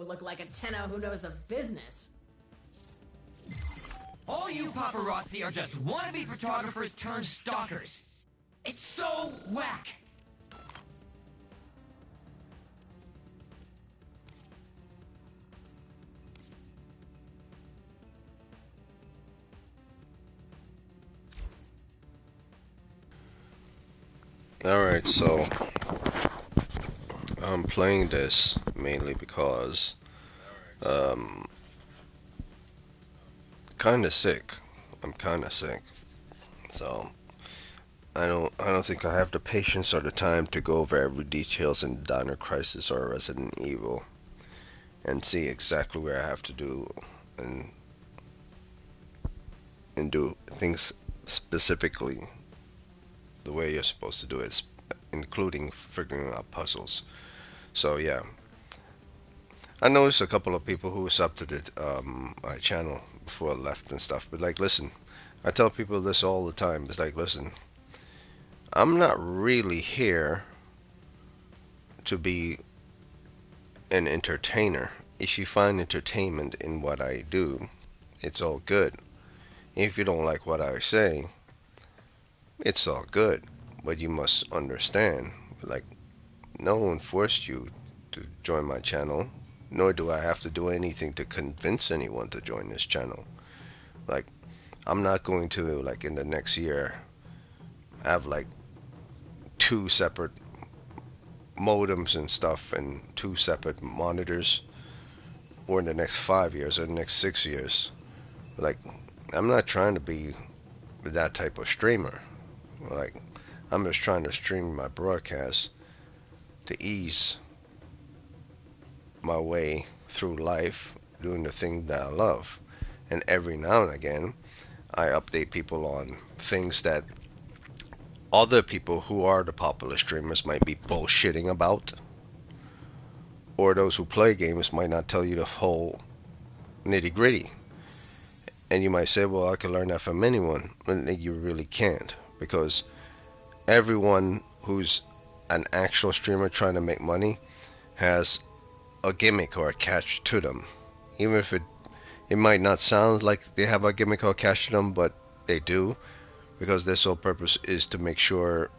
look like a tenno who knows the business. All you paparazzi are just wannabe photographers turned stalkers. It's so whack! Alright, so I'm playing this mainly because kinda sick. I'm kinda sick. So I don't think I have the patience or the time to go over every details in Dino Crisis or Resident Evil and see exactly where I have to do and do things specifically the way you're supposed to do it, including figuring out puzzles. So yeah, I noticed a couple of people who subbed to my channel before I left and stuff, but like, listen, I tell people this all the time. It's like, listen, I'm not really here to be an entertainer. If you find entertainment in what I do, it's all good. If you don't like what I say, it's all good. But you must understand, like, no one forced you to join my channel, nor do I have to do anything to convince anyone to join this channel. Like, I'm not going to, like, in the next year have like 2 separate modems and stuff and 2 separate monitors, or in the next 5 years or the next 6 years. Like, I'm not trying to be that type of streamer. Like, I'm just trying to stream my broadcast to ease my way through life, doing the thing that I love. And every now and again, I update people on things that other people who are the popular streamers might be bullshitting about, or those who play games might not tell you the whole nitty-gritty. And you might say, well, I can learn that from anyone. But you really can't, because everyone who's an actual streamer trying to make money has a gimmick or a catch to them. Even if it might not sound like they have a gimmick or a catch to them, but they do, because their sole purpose is to make sure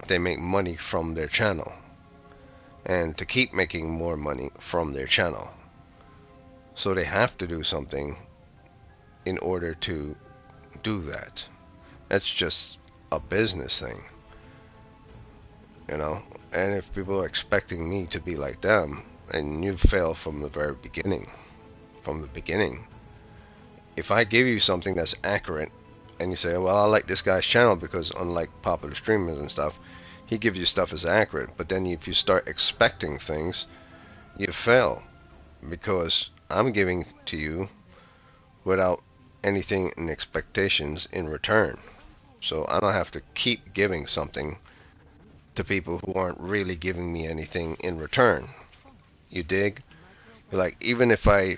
they make money from their channel and to keep making more money from their channel. So they have to do something in order to do that. That's just a business thing, you know. And if people are expecting me to be like them, and you fail from the very beginning. From the beginning. If I give you something that's accurate, and you say, well, I like this guy's channel because unlike popular streamers and stuff, he gives you stuff as accurate. But then if you start expecting things, you fail, because I'm giving to you without anything in expectations in return. So I don't have to keep giving something to people who aren't really giving me anything in return. You dig? Like, even if I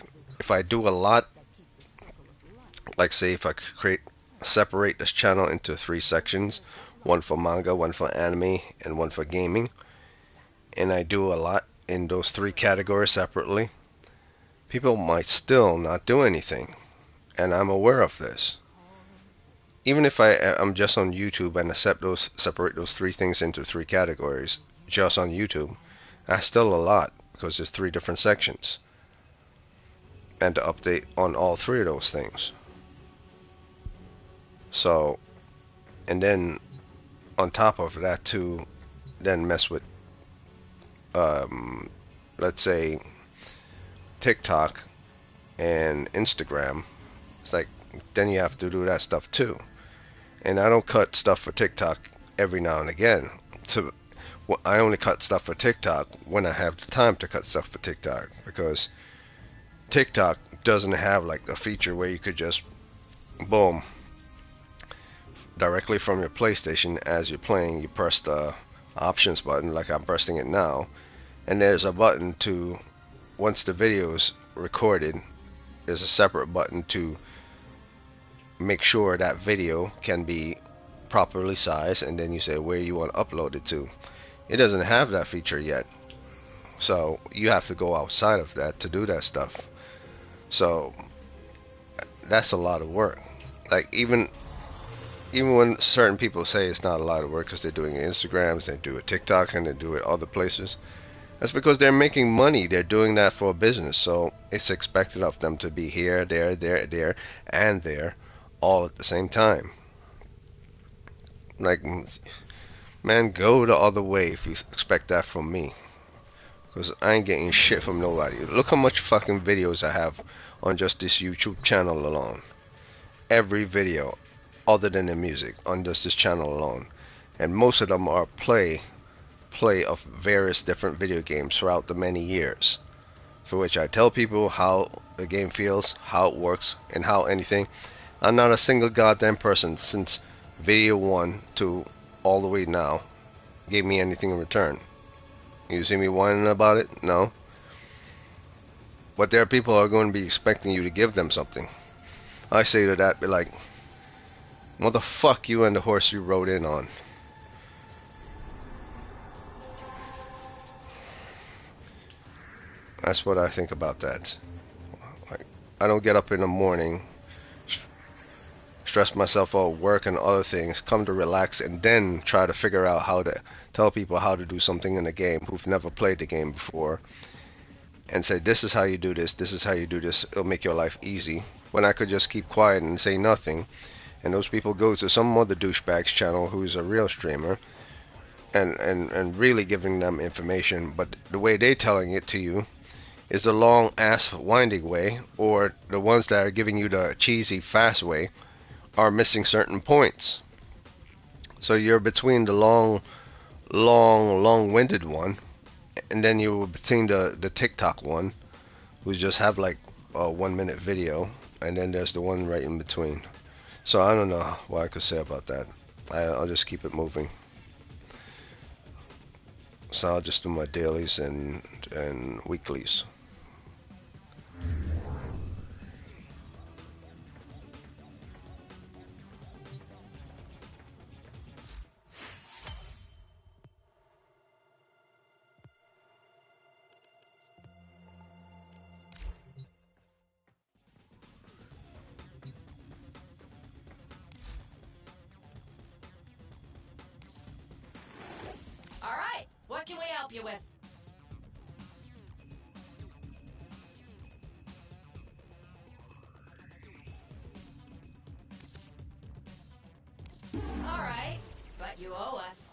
do a lot, like say if I separate this channel into 3 sections, one for manga, one for anime, and one for gaming, and I do a lot in those 3 categories separately, people might still not do anything, and I'm aware of this. Even if I'm just on YouTube and separate those 3 things into 3 categories just on YouTube, that's still a lot, because there's 3 different sections, and to update on all 3 of those things. So, and then on top of that too, then mess with let's say TikTok and Instagram. It's like, then you have to do that stuff too. And I don't cut stuff for TikTok every now and again. So I only cut stuff for TikTok when I have the time to cut stuff for TikTok, because TikTok doesn't have like a feature where you could just boom, directly from your PlayStation as you're playing, you press the options button like I'm pressing it now, and there's a button to, once the video is recorded, there's a separate button to make sure that video can be properly sized, and then you say where you want to upload it to. It doesn't have that feature yet. So you have to go outside of that to do that stuff. So that's a lot of work. Like even when certain people say it's not a lot of work because they're doing Instagrams, they do it TikTok, and they do it other places, that's because they're making money. They're doing that for a business, so it's expected of them to be here, there, and there, all at the same time. Like, man, go the other way if you expect that from me. Because I ain't getting shit from nobody. Look how much fucking videos I have on just this YouTube channel alone. Every video, other than the music, on just this channel alone. And most of them are play of various different video games throughout the many years. For which I tell people how the game feels, how it works, and how anything. I'm not a single goddamn person since video 1 to all the way now gave me anything in return. You see me whining about it? No. But there are people who are going to be expecting you to give them something. I say to that, be like, what the fuck you and the horse you rode in on? That's what I think about that. Like, I don't get up in the morning, stress myself out, work and other things, come to relax, and then try to figure out how to tell people how to do something in the game who've never played the game before, and say, this is how you do this, this is how you do this, it'll make your life easy, when I could just keep quiet and say nothing, and those people go to some other douchebag's channel who's a real streamer, and really giving them information, but the way they're telling it to you is the long ass winding way, or the ones that are giving you the cheesy fast way are missing certain points. So you're between the long-winded one, and then you're between the TikTok one, who just have like a 1 minute video, and then there's the one right in between. So I don't know what I could say about that. I'll just keep it moving. So I'll just do my dailies and weeklies. All right, what can we help you with? All right, but you owe us.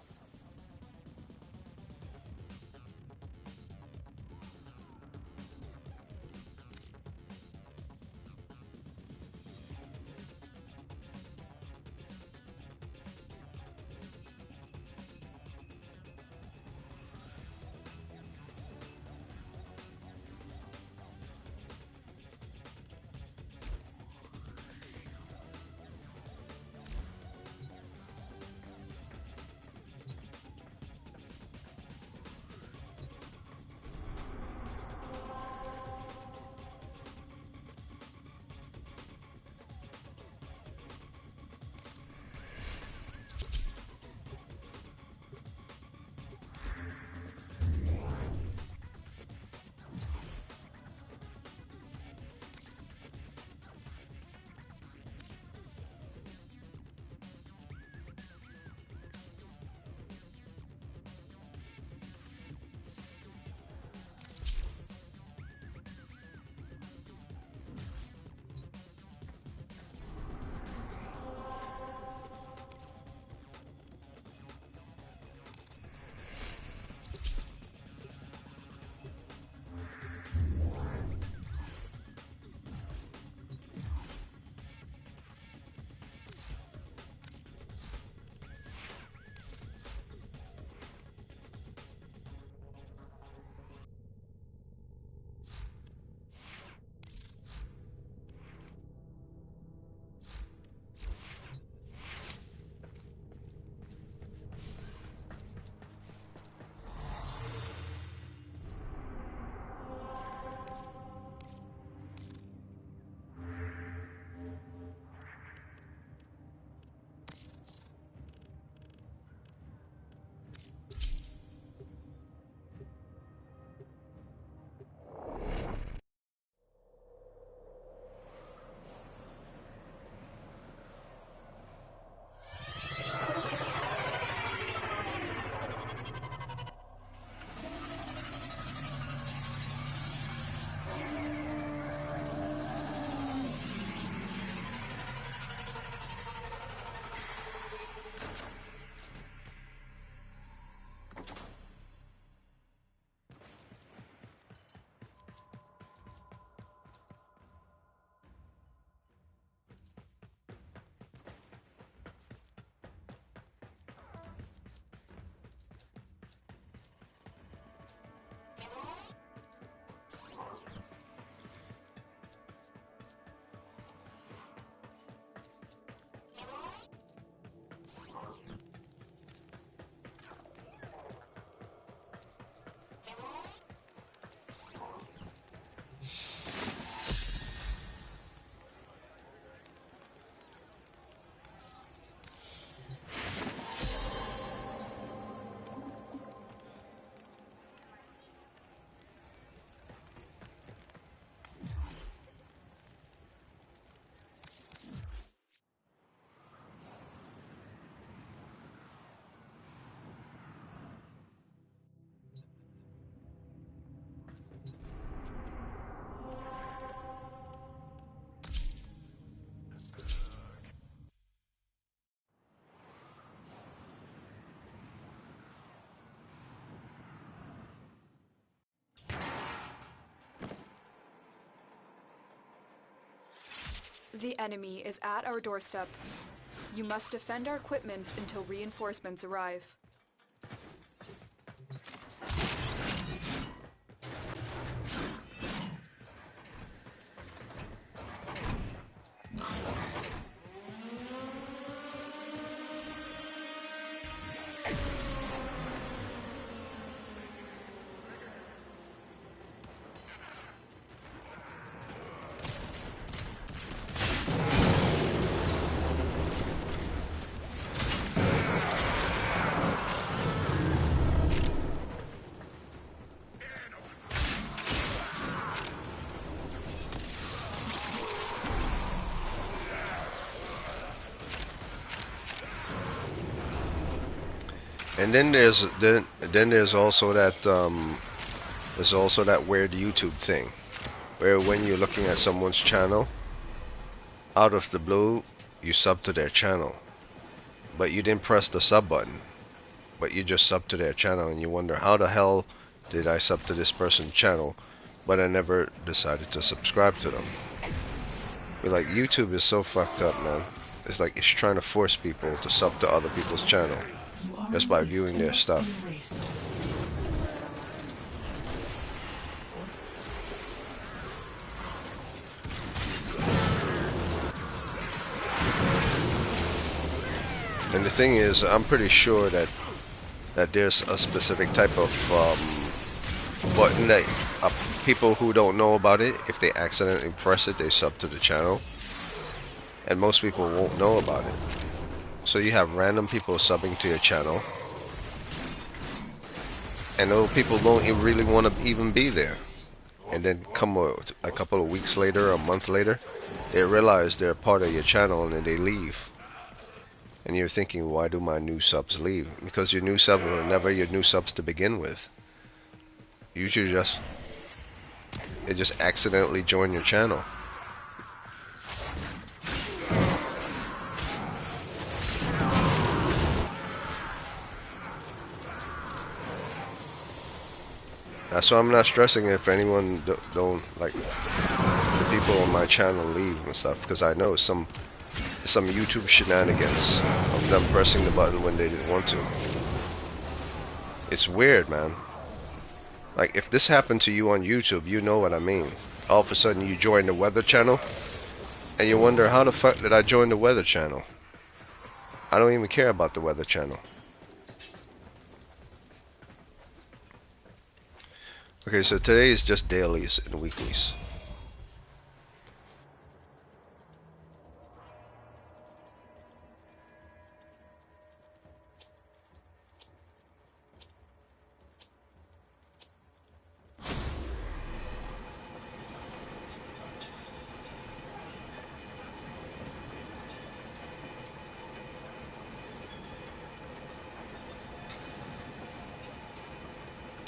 the enemy is at our doorstep. You must defend our equipment until reinforcements arrive. And then there's also that weird YouTube thing, where when you're looking at someone's channel, out of the blue, you sub to their channel, but you didn't press the sub button, but you just sub to their channel, and you wonder how the hell did I sub to this person's channel, but I never decided to subscribe to them. But like, YouTube is so fucked up, man. It's like it's trying to force people to sub to other people's channel just by viewing their stuff. And the thing is, I'm pretty sure that there's a specific type of button that people who don't know about it, if they accidentally press it, they sub to the channel, and most people won't know about it. So you have random people subbing to your channel, and those people don't really want to even be there. And then come a couple of weeks later, a month later, they realize they're part of your channel, and then they leave. And you're thinking, why do my new subs leave? Because your new subs were never your new subs to begin with. Usually they just accidentally join your channel. That's why I'm not stressing if anyone don't like the people on my channel leave and stuff, because I know some YouTube shenanigans of them pressing the button when they didn't want to. It's weird, man. Like, if this happened to you on YouTube, you know what I mean. All of a sudden you join the weather channel, and you wonder, how the fuck did I join the weather channel? I don't even care about the weather channel. Okay, so today is just dailies and weeklies.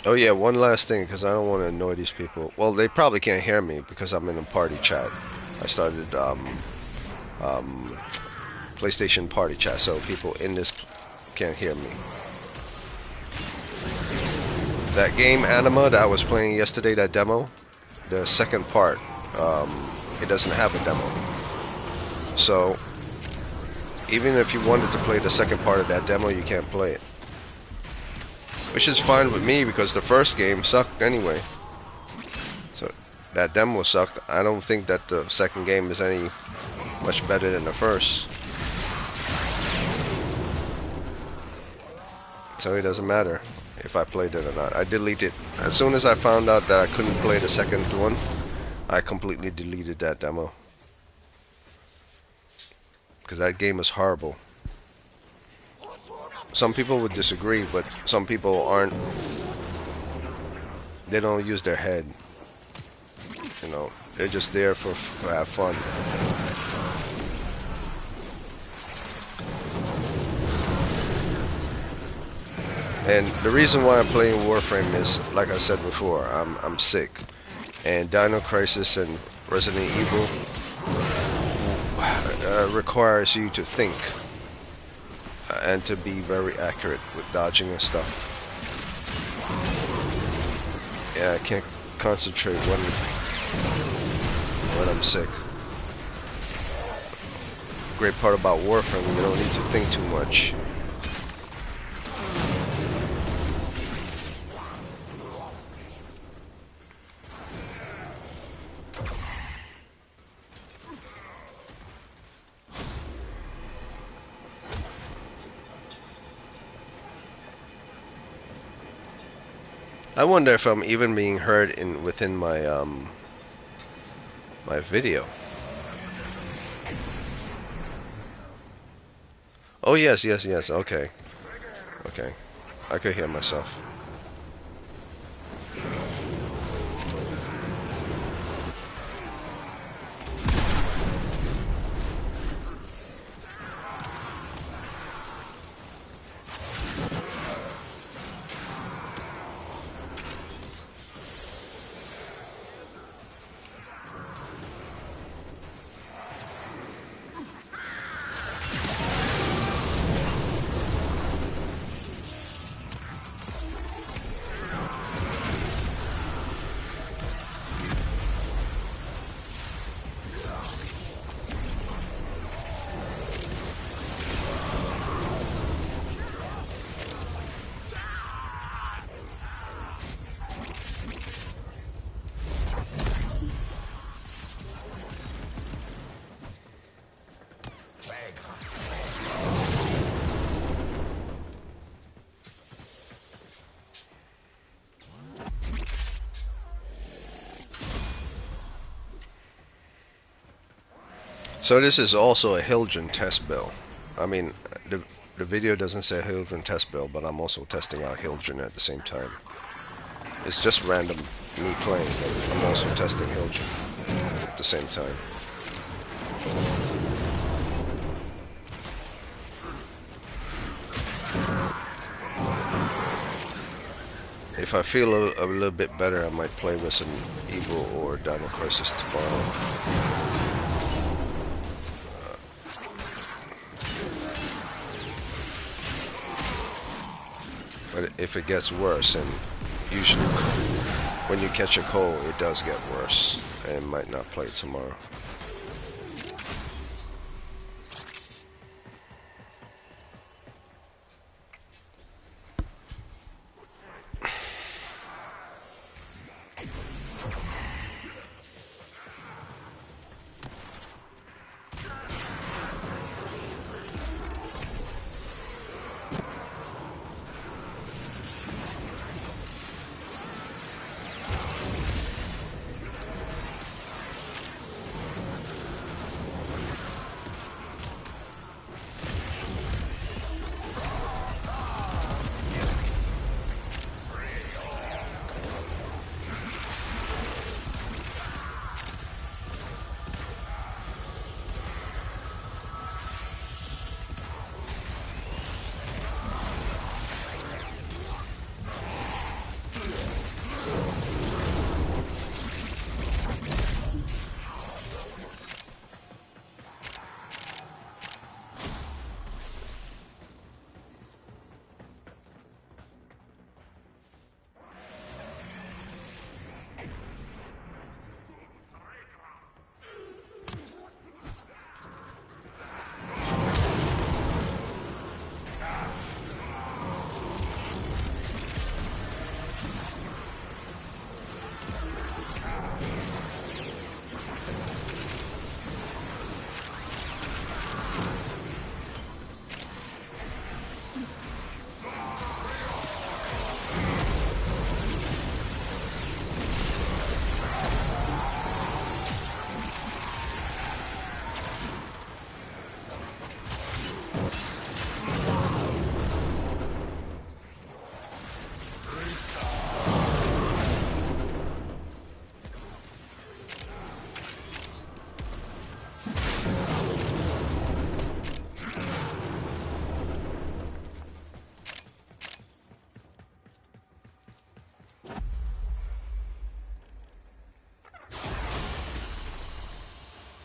Oh yeah, one last thing, because I don't want to annoy these people. Well, they probably can't hear me because I'm in a party chat. I started PlayStation party chat, so people in this can't hear me. That game Anima that I was playing yesterday, that demo, the second part, it doesn't have a demo. So even if you wanted to play the second part of that demo, you can't play it. Which is fine with me, because the first game sucked anyway. So that demo sucked. I don't think that the second game is any much better than the first. So it doesn't matter if I played it or not. I deleted it. As soon as I found out that I couldn't play the second one, I completely deleted that demo. Because that game is horrible. Some people would disagree, but some people aren't. They don't use their head. You know, they're just there for have fun. And the reason why I'm playing Warframe is, like I said before, I'm sick, and Dino Crisis and Resident Evil requires you to think. And to be very accurate with dodging and stuff. Yeah, I can't concentrate when I'm sick. great part about Warframe. You don't need to think too much. I wonder if I'm even being heard within my my video. Oh yes, yes, yes. Okay, okay. I could hear myself. So this is also a Hildren test build. I mean, the video doesn't say Hildren test build, but I'm also testing out Hildren at the same time. It's just random me playing, but I'm also testing Hildren at the same time. If I feel a little bit better, I might play with some Evil or Dino Crisis tomorrow. But if it gets worse, and usually when you catch a cold, it does get worse, and might not play tomorrow.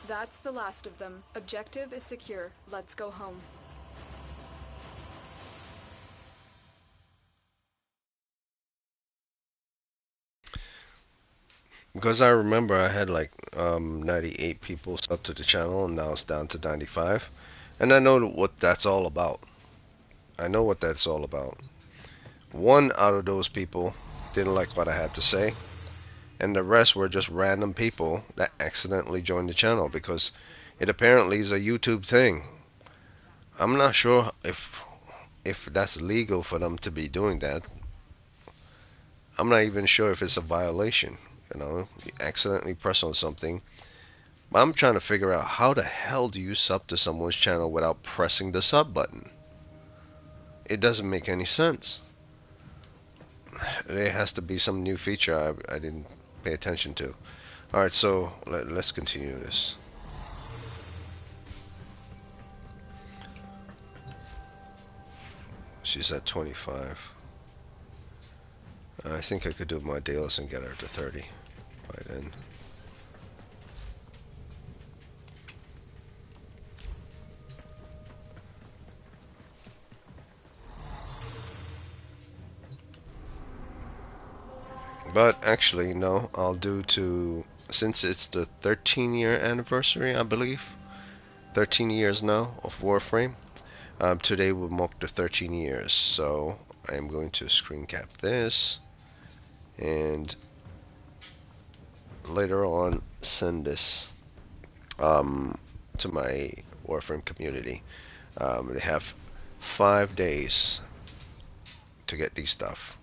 That's the last of them. Objective is secure. Let's go home. Because I remember I had like 98 people sub to the channel, and now it's down to 95. And I know what that's all about. I know what that's all about. One out of those people didn't like what I had to say, and the rest were just random people that accidentally joined the channel because it apparently is a YouTube thing. I'm not sure if that's legal for them to be doing that. I'm not even sure if it's a violation. You know, you accidentally press on something. I'm trying to figure out how the hell do you sub to someone's channel without pressing the sub button? It doesn't make any sense. There has to be some new feature I didn't pay attention to. Alright, so let's continue this. She's at 25. I think I could do my deals and get her to 30 by then. But actually, no, I'll do to, since it's the 13-year anniversary, I believe. 13 years now of Warframe. Today will mark the 13 years, so I am going to screen cap this and later on send this to my Warframe community. They have 5 days to get these stuff.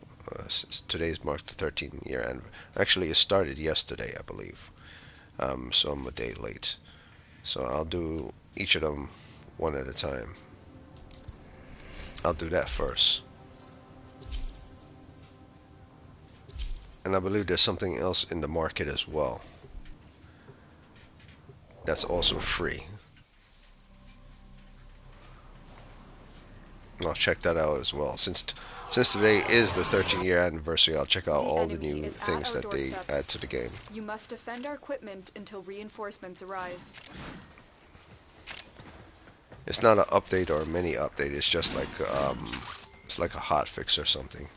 Today's marked the 13-year anniversary. Actually, it started yesterday, I believe. So I'm a day late. So I'll do each of them one at a time. I'll do that first. And I believe there's something else in the market as well. That's also free. I'll check that out as well. Since today is the 13-year anniversary, I'll check out all the new things that they add to the game. You must defend our equipment until reinforcements arrive. It's not an update or a mini update. It's just like it's like a hot fix or something.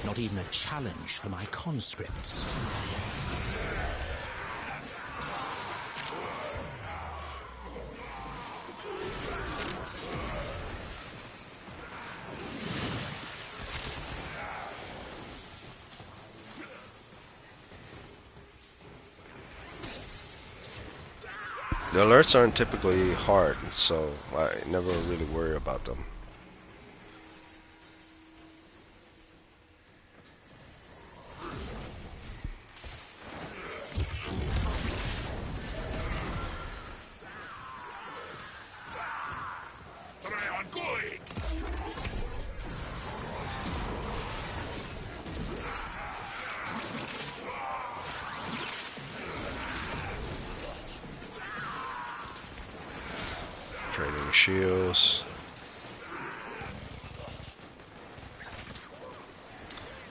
Not even a challenge for my conscripts. The alerts aren't typically hard, so I never really worry about them. Training shields.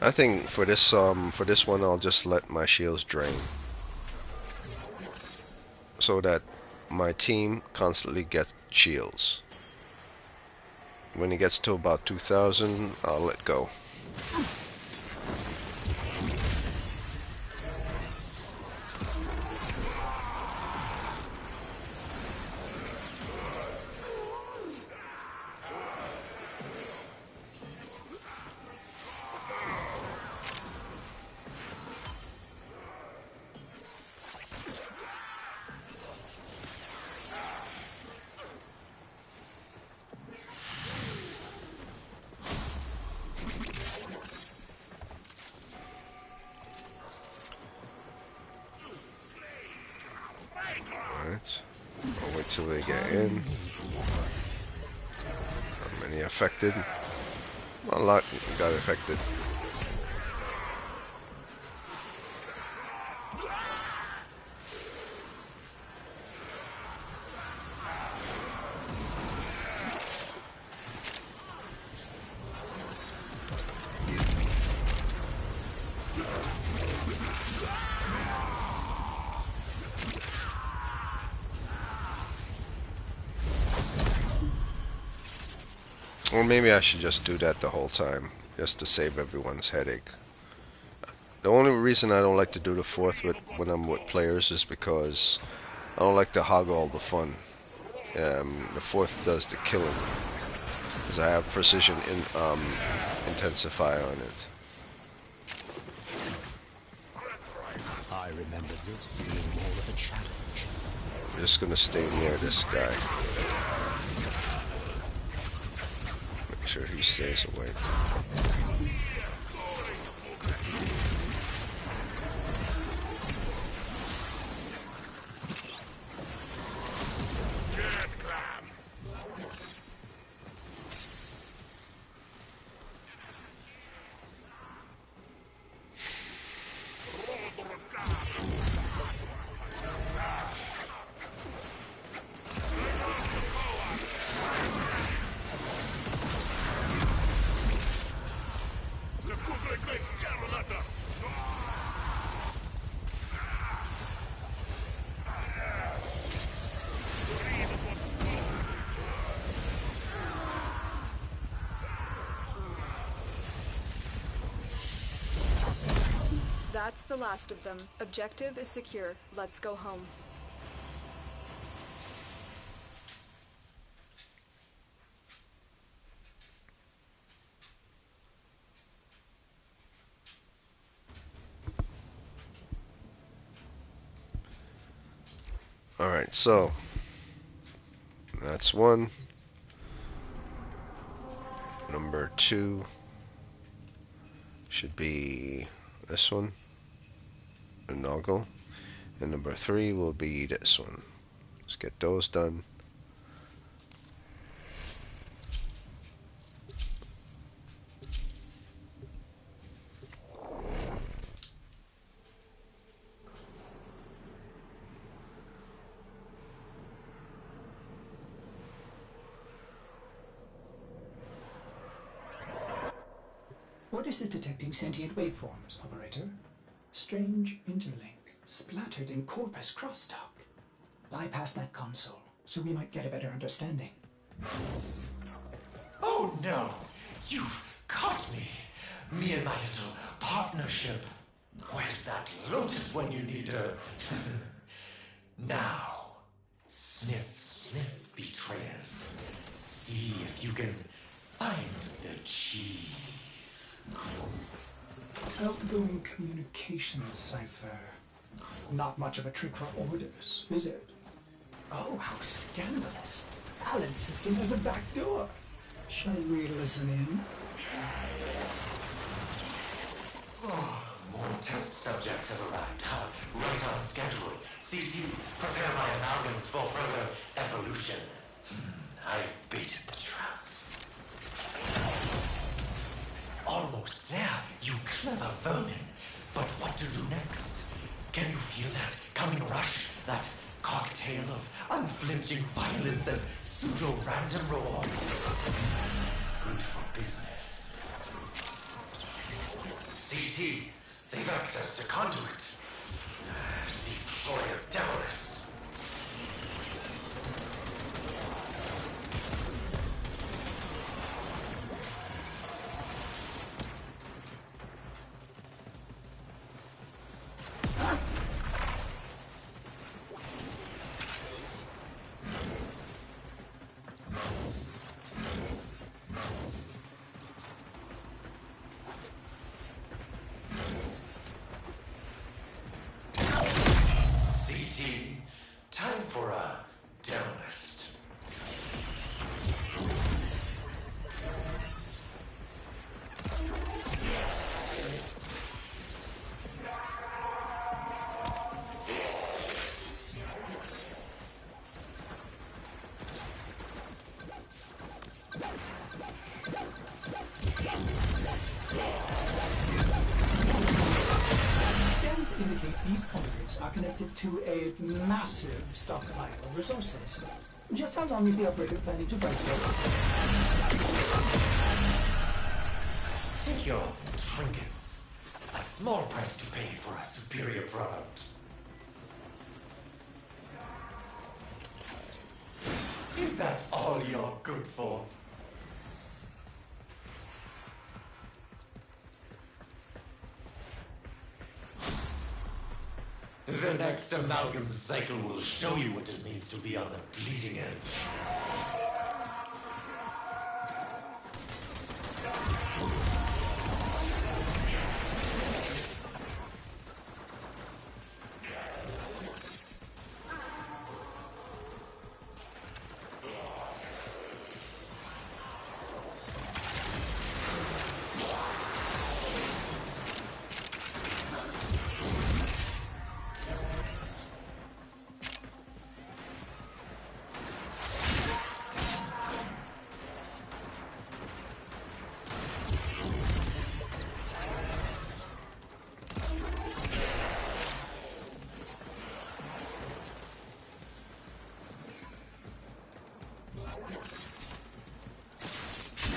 I think for this one I'll just let my shields drain so that my team constantly gets shields. When it gets to about 2,000, I'll let go. Alright. I'll wait till they get in. How many affected? A lot got affected. Or maybe I should just do that the whole time, just to save everyone's headache. The only reason I don't like to do the fourth when I'm with players is because I don't like to hog all the fun. The fourth does the killing, because I have precision intensify on it. I remember this being more of a challenge. I'm just gonna stay near this guy. Make sure he stays awake. That's the last of them. Objective is secure. Let's go home. Alright, so that's one. Number 2 should be this one, a Noggle. And number 3 will be this one. Let's get those done. What is it detecting sentient waveforms, Operator? Strange interlink, splattered in corpus crosstalk. Bypass that console, so we might get a better understanding. Oh no! You've caught me! Me and my little partnership. Where's that lotus when you need her? Now, sniff, sniff, betrayers. See if you can find the cheese. Outgoing communications cipher. Not much of a trick for orders, is it? Oh, how scandalous. Alan's system has a back door. Shall we listen in? Oh, more test subjects have arrived. Right on schedule. CT, prepare my amalgams for further evolution. I've baited the traps. Almost there, you clever vermin. But what to do next? Can you feel that coming rush? That cocktail of unflinching violence and pseudo-random rewards? Good for business. CT, they've access to conduit. Deploy a devilist. Time for a journalist. Scans indicate these conduits are connected to a massive stockpile of resources. Just how long is the operator planning to fight for? Take your trinkets. A small price to pay for a superior product. Is that all you're good for? The next amalgam cycle will show you what it means to be on the bleeding edge.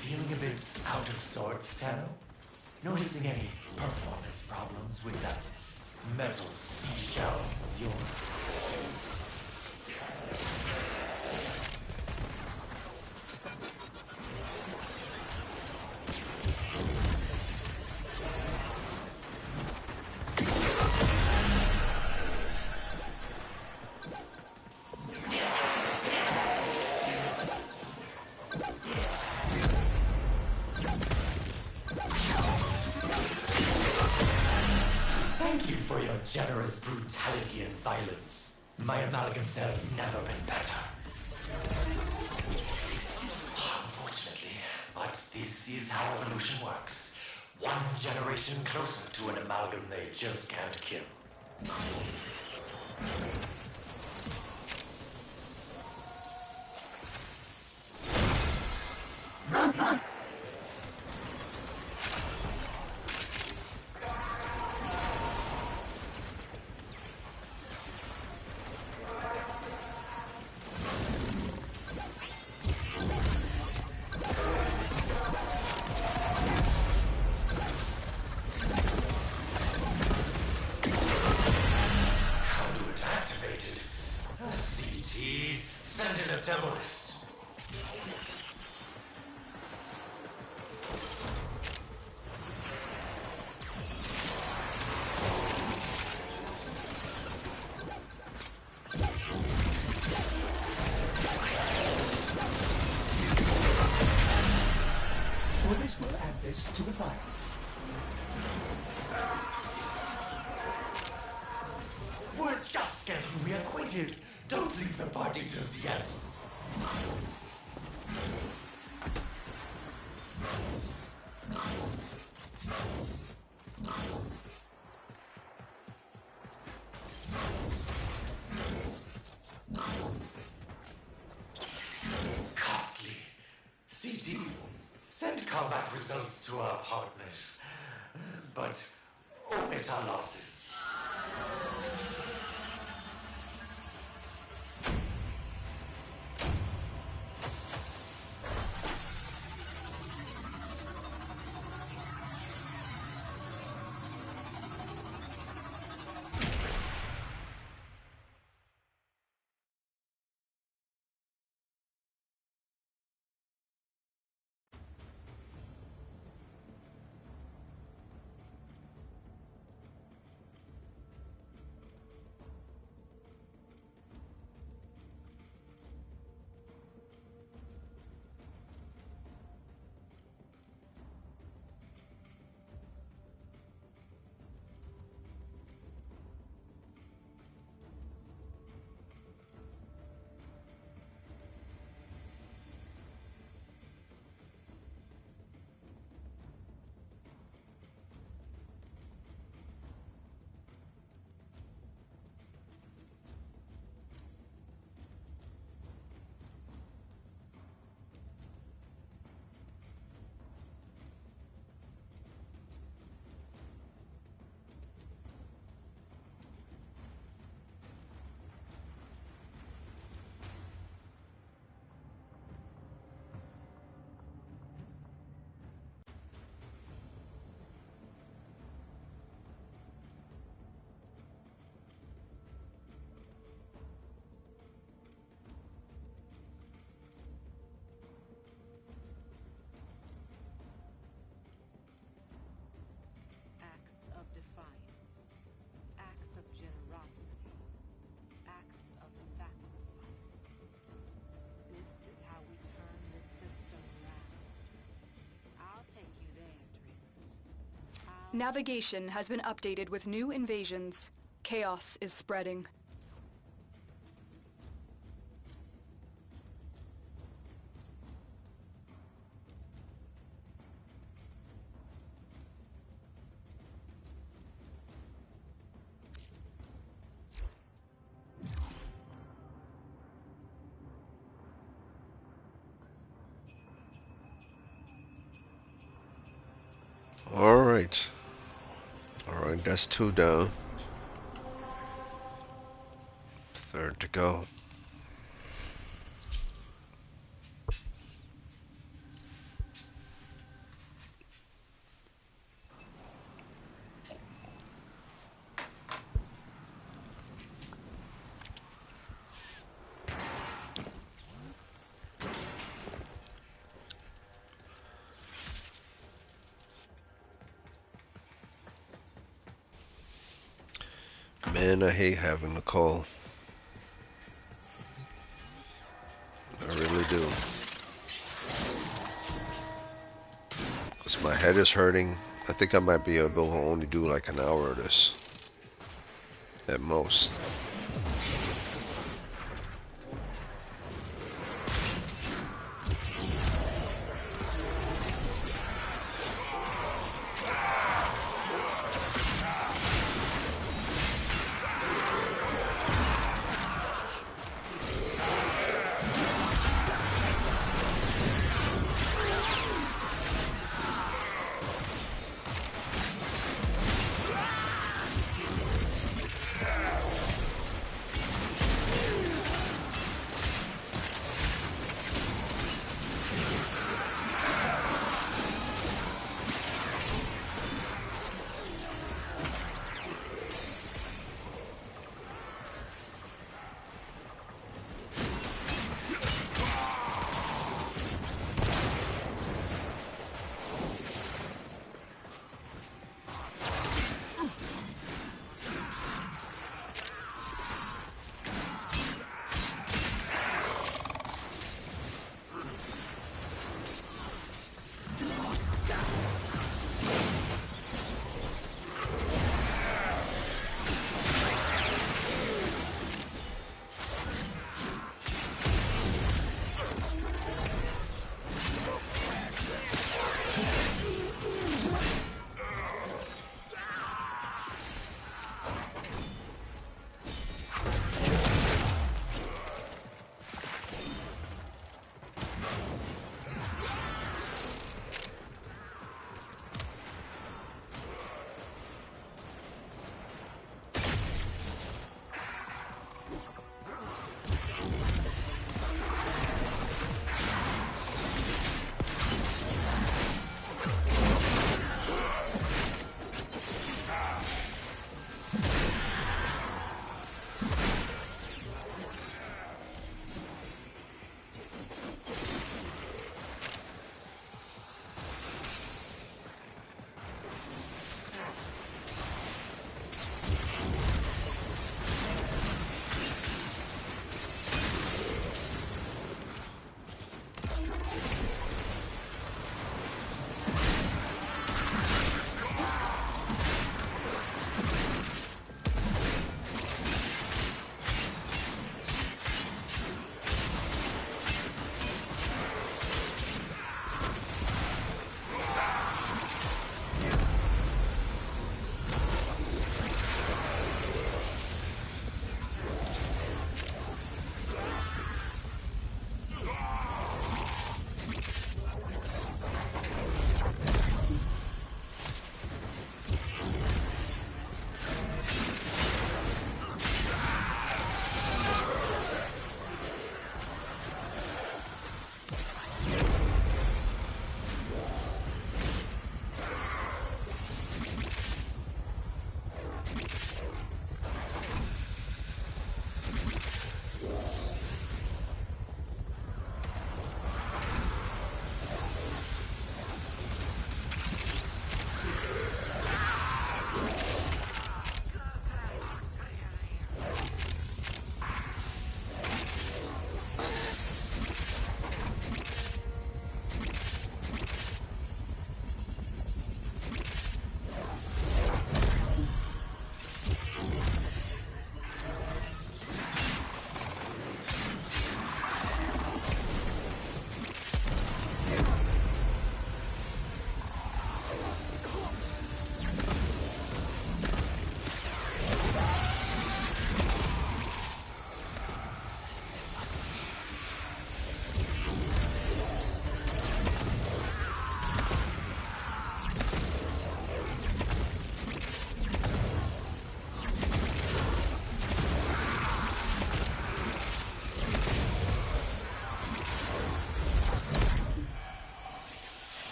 Feeling a bit out of sorts, Tano? Noticing any performance problems with that metal seashell of yours? Thank you for your generous brutality and violence. My amalgams have never been better. Unfortunately, but this is how evolution works. One generation closer to an amalgam they just can't kill. Conduit activated. CT, send in a demo list. Orders will add this to the file. We're just getting reacquainted. Don't leave the party just yet. Costly. CT, send combat results to our partners, but omit our losses. Navigation has been updated with new invasions. Chaos is spreading. Alright. Alright, that's 2 down. Third to go. Man, I hate having to call. I really do. 'Cause my head is hurting. I think I might be able to only do like an hour of this. At most.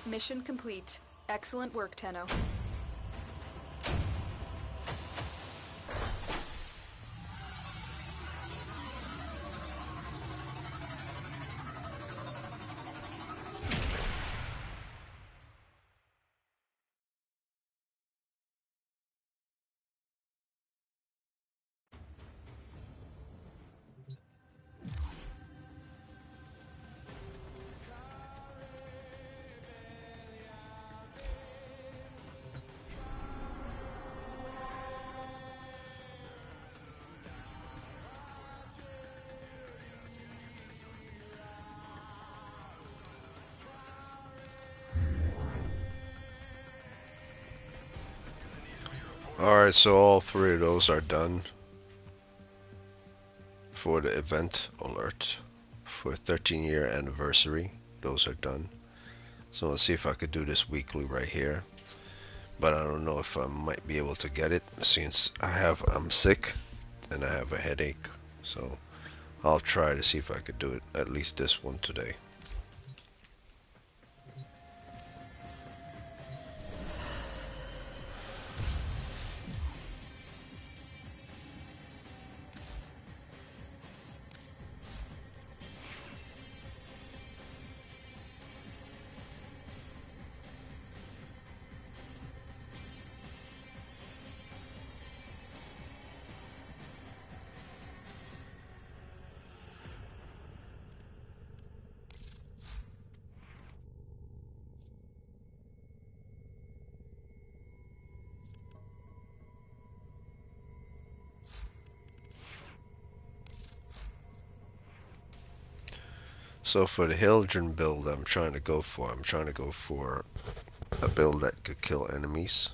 Mission complete. Excellent work, Tenno. Alright, so all three of those are done for the event alert for 13-year anniversary. Those are done. So let's see if I could do this weekly right here. But I don't know if I might be able to get it since I'm sick and I have a headache. So I'll try to see if I could do it, at least this one today. So for the Hildren build I'm trying to go for a build that could kill enemies.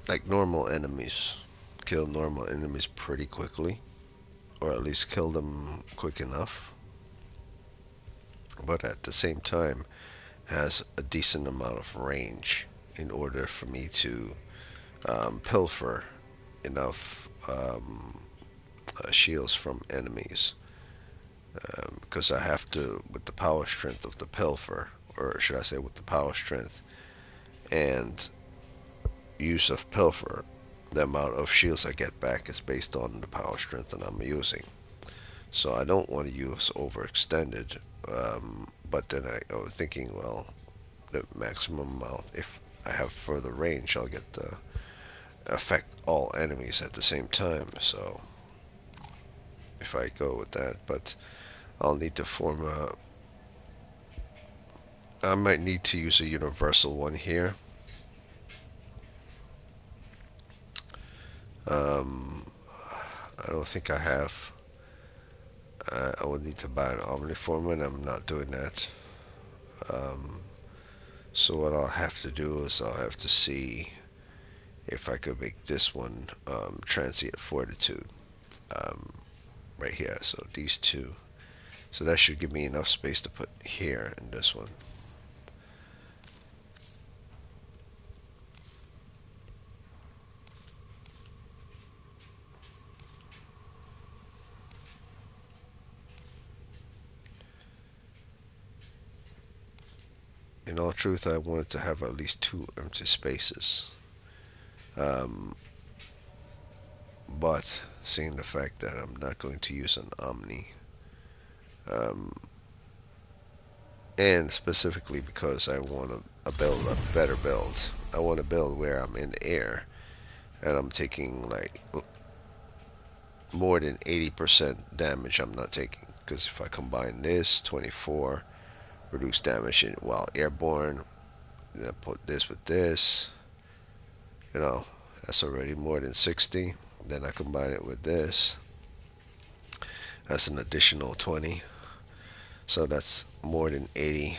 Like normal enemies. Kill normal enemies pretty quickly. Or at least kill them quick enough. But at the same time has a decent amount of range in order for me to pilfer enough shields from enemies. Because I have to, with the power strength of the pilfer, or should I say with the power strength and use of pilfer, the amount of shields I get back is based on the power strength that I'm using. So I don't want to use overextended, but then I was thinking, well, the maximum amount, if I have further range, I'll get the affect all enemies at the same time. So if I go with that, but I'll need to form I might need to use a universal one here. I don't think I have. I would need to buy an Omniform and I'm not doing that. So what I'll have to do is I'll have to see if I could make this one Transient Fortitude right here. So these two. So that should give me enough space to put here in this one. In all truth, I wanted to have at least 2 empty spaces. But seeing the fact that I'm not going to use an Omni, and specifically because I want to build a better build. I want to build where I'm in the air and I'm taking like more than 80% damage I'm not taking. Because if I combine this, 24, reduce damage while airborne, then put this with this, you know, that's already more than 60. Then I combine it with this, that's an additional 20. So that's more than 80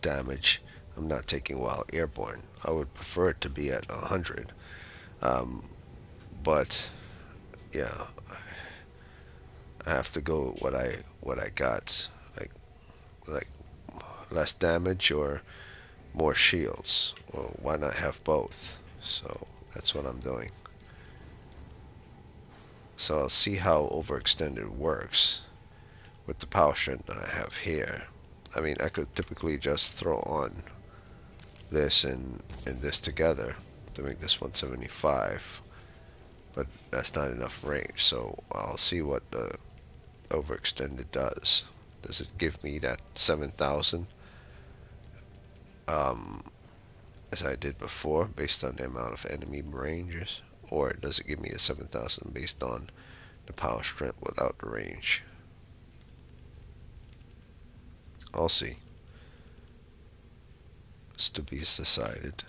damage I'm not taking while airborne. I would prefer it to be at 100. But yeah, I have to go with what I got, like less damage or more shields. Well, why not have both? So that's what I'm doing. So I'll see how overextended works with the power strength that I have here. I mean, I could typically just throw on this and this together to make this 175, but that's not enough range, so I'll see what the overextended does. Does it give me that 7,000 as I did before based on the amount of enemy ranges, or does it give me a 7,000 based on the power strength without the range? I'll see. It's to be decided.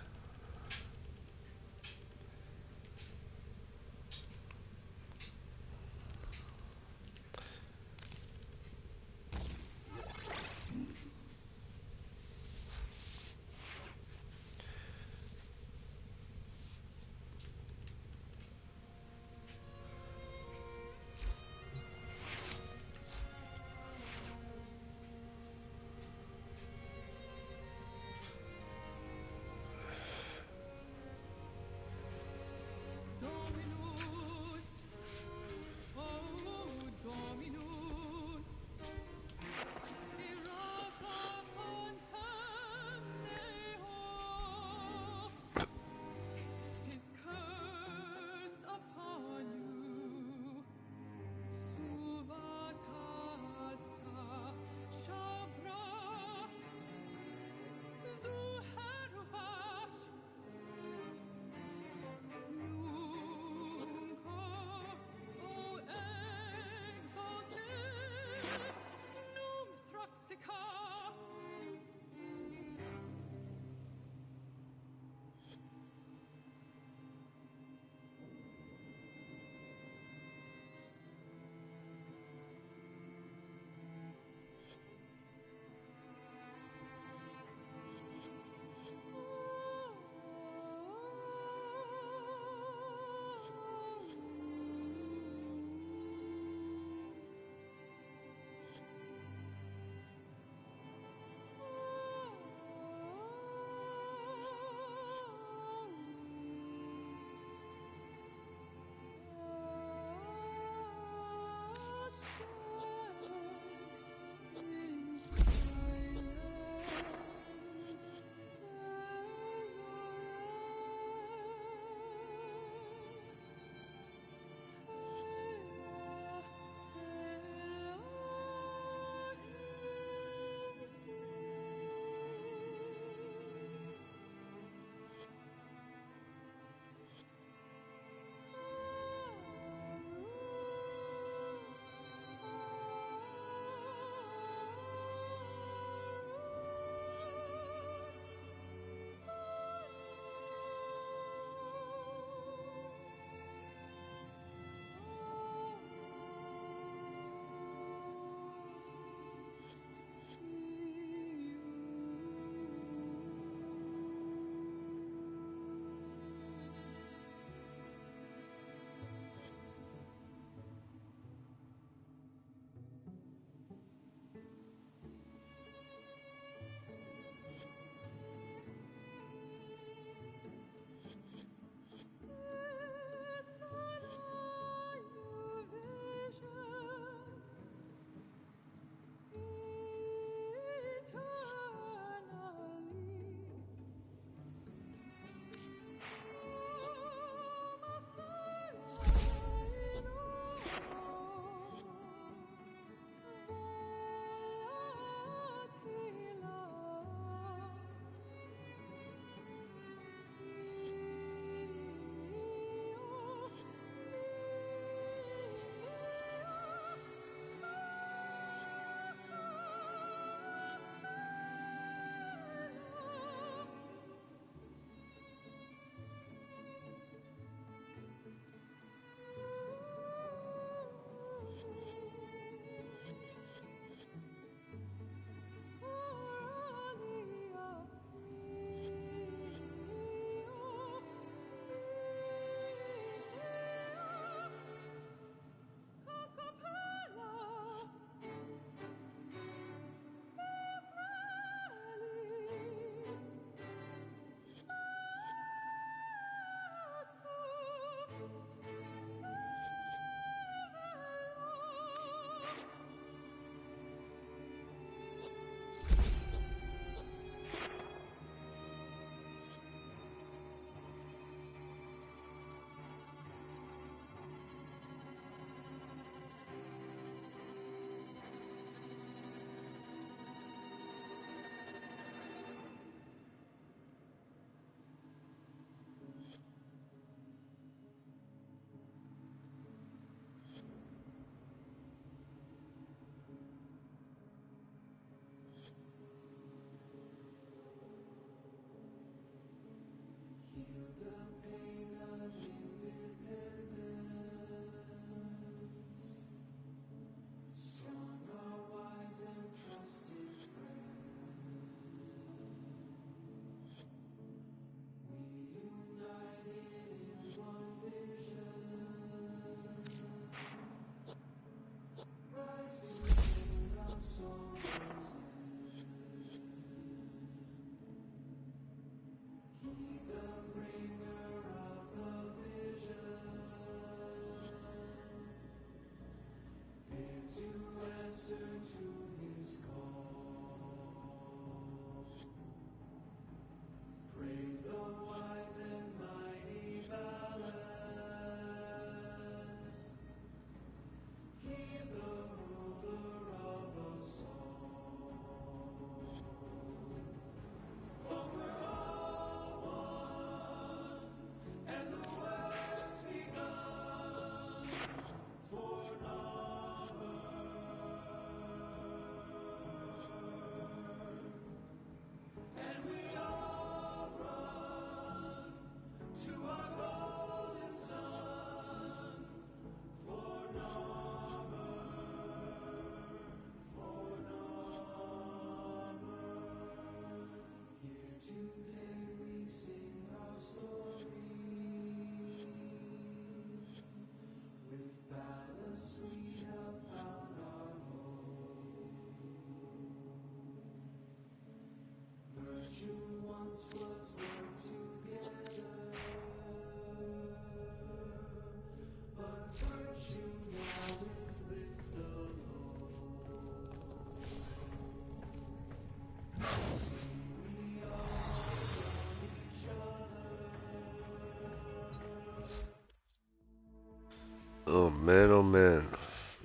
Oh man, oh man.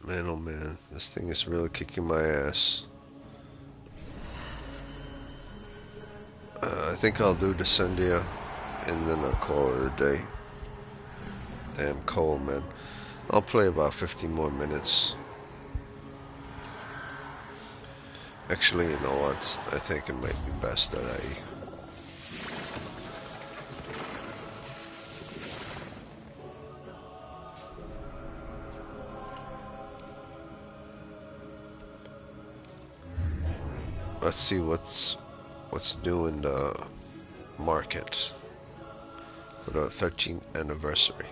Man, oh man. This thing is really kicking my ass. I think I'll do the Sundia and then I'll call it a day. Damn cold, man. I'll play about 15 more minutes. Actually, you know what? I think it might be best that I... Let's see what's new in the market for the 13th anniversary.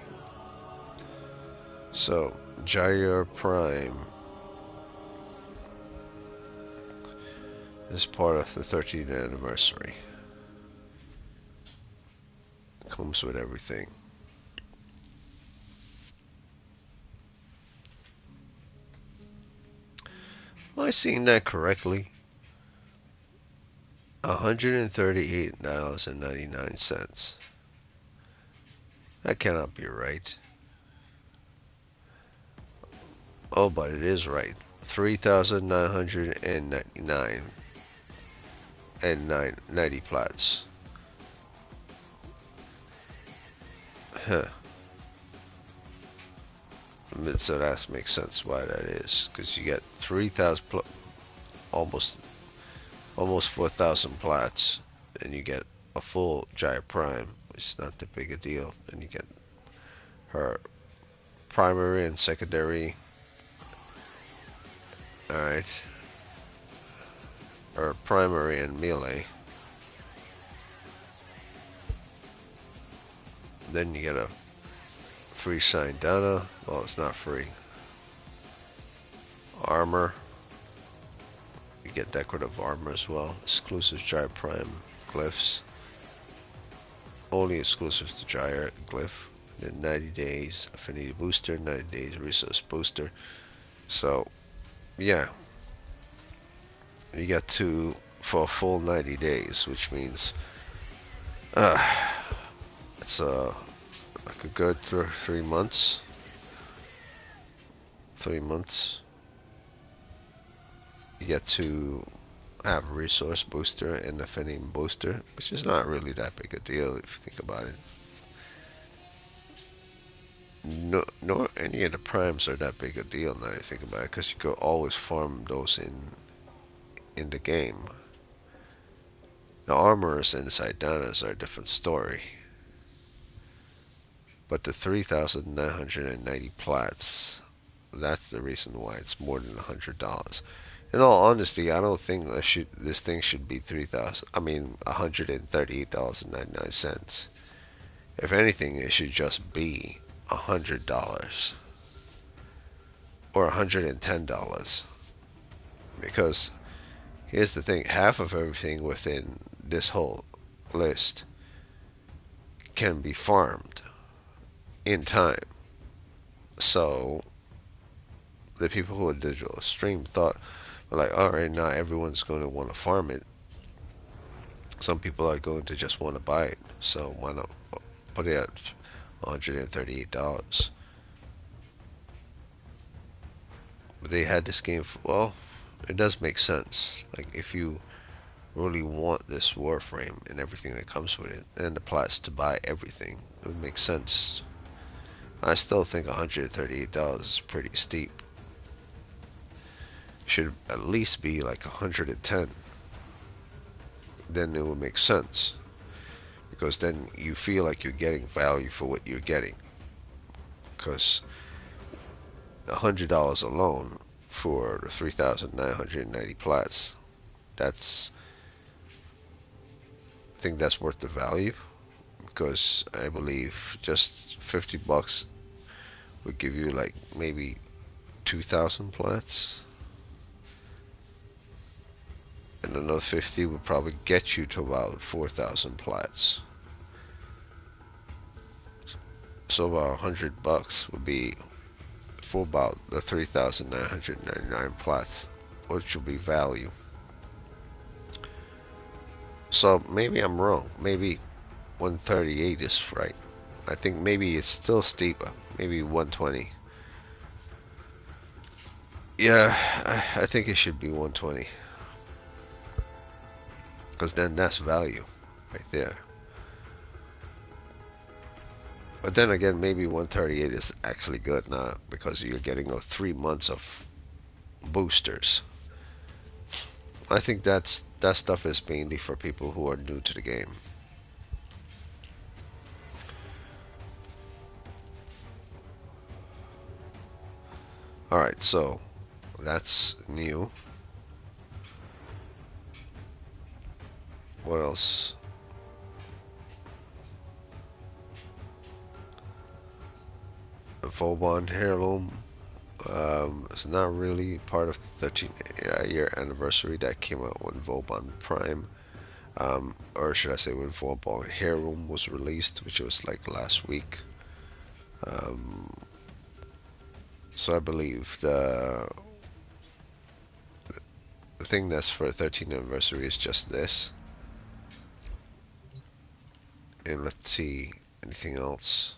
So, Gyre Prime is part of the 13th anniversary. Comes with everything. Am I seeing that correctly? $138.99. That cannot be right. Oh, but it is right. 3,999 and 90 plats. Huh. So that makes sense why that is, because you get 3,000 almost 4,000 plats, and you get a full Giant Prime, which is not that big a deal. And you get her primary and secondary. Alright. Or primary and melee. Then you get a free signed Dana. Well, it's not free. Armor. You get decorative armor as well. Exclusive Gyre Prime glyphs. Only exclusive to Gyre glyph. Then 90 days affinity booster, 90 days resource booster. So, yeah. You get two for a full 90 days, which means it's like a good 3 months. 3 months. You get to have a resource booster and a affinity booster, which is not really that big a deal if you think about it. No, nor any of the primes are that big a deal now you think about it, because you could always farm those in the game. The armors inside Danas are a different story. But the 3,990 plats, that's the reason why it's more than $100. In all honesty, I don't think this thing should be $138.99. If anything, it should just be $100 or $110. Because here's the thing, half of everything within this whole list can be farmed in time. So the people who are digital stream thought, like, all right, now everyone's going to want to farm it. Some people are going to just want to buy it, so why not put it at $138? But they had this game for, well, it does make sense. Like, if you really want this Warframe and everything that comes with it, and the plats to buy everything, it would make sense. I still think $138 is pretty steep. Should at least be like 110. Then it would make sense, because then you feel like you're getting value for what you're getting. Because $100 alone for the 3,990 plats, I think that's worth the value, because I believe just 50 bucks would give you like maybe 2,000 plats, and another 50 would probably get you to about 4,000 plats. So about 100 bucks would be for about the 3,999 plats, which will be value. So maybe I'm wrong. Maybe 138 is right. I think maybe it's still steeper. Maybe 120. Yeah, I think it should be 120. Because then that's value right there. But then again, maybe 138 is actually good now, because you're getting 3 months of boosters. I think that stuff is mainly for people who are new to the game. Alright, so that's new. What else? The Vauban heirloom. It's not really part of the 13-year anniversary that came out when Vauban Prime, or should I say when Vauban heirloom was released, which was like last week. So I believe the thing that's for the 13th anniversary is just this. And let's see, anything else?